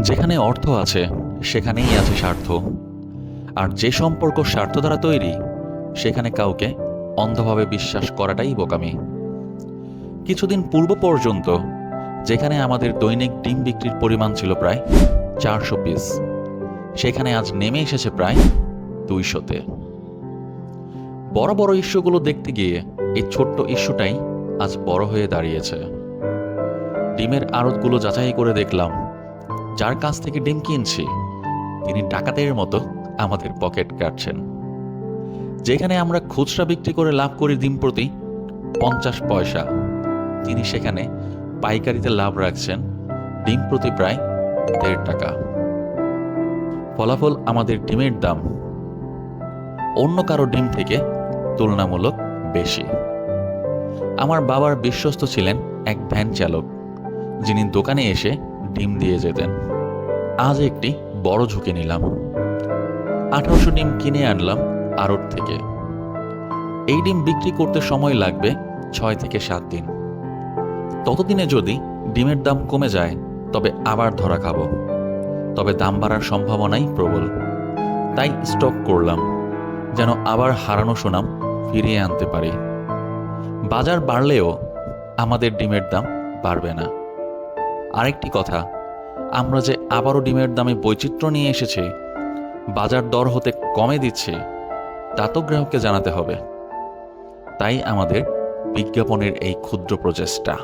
যেখানে অর্থ আছে সেখানেই আছে স্বার্থ, আর যে সম্পর্ক স্বার্থ দ্বারা তৈরি সেখানে কাউকে অন্ধভাবে বিশ্বাস করাটাই বোকামি। কিছুদিন পূর্ব পর্যন্ত যেখানে আমাদের দৈনিক ডিম বিক্রির পরিমাণ ছিল প্রায় 400 পিস, সেখানে আজ নেমে এসেছে প্রায় 200-তে। বড় বড় ইস্যুগুলো দেখতে গিয়ে এই ছোট্ট ইস্যুটাই আজ বড় হয়ে দাঁড়িয়েছে। ডিমের আড়তগুলো যাচাই করে দেখলাম, যার কাছ থেকে ডিম কিনছি তিনি ডাকাতের মতো আমাদের পকেট কাটছেন। যেখানে আমরা খুচরা বিক্রি করে লাভ করি ডিম প্রতি 50 পয়সা, তিনি সেখানে পাইকারিতে লাভ রাখছেন ডিম প্রতি প্রায় 1.5 টাকা। ফলাফল, আমাদের ডিমের দাম অন্য কারো ডিম থেকে তুলনামূলক বেশি। আমার বাবার বিশ্বস্ত ছিলেন এক ভ্যান চালক, যিনি দোকানে এসে ডিম দিয়ে যেতেন। আজ একটি বড় ঝুঁকি নিলাম। 1800 ডিম কিনে আনলাম আড়ত থেকে। এই ডিম বিক্রি করতে সময় লাগবে 6 থেকে 7 দিন। ততদিনে যদি ডিমের দাম কমে যায় তবে আবার ধরা খাবো, তবে দাম বাড়ার সম্ভাবনাই প্রবল। তাই স্টক করলাম, যেন আবার হারানো সুনাম ফিরিয়ে আনতে পারি। বাজার বাড়লেও আমাদের ডিমের দাম বাড়বে না। আরেকটি কথা, আমরা যে আবারও ডিমের দামে বৈচিত্র্য নিয়ে এসেছি, বাজার দর হতে কমে দিচ্ছে, তা তো গ্রাহককে জানাতে হবে। তাই আমাদের বিজ্ঞাপনের এই ক্ষুদ্র প্রচেষ্টা।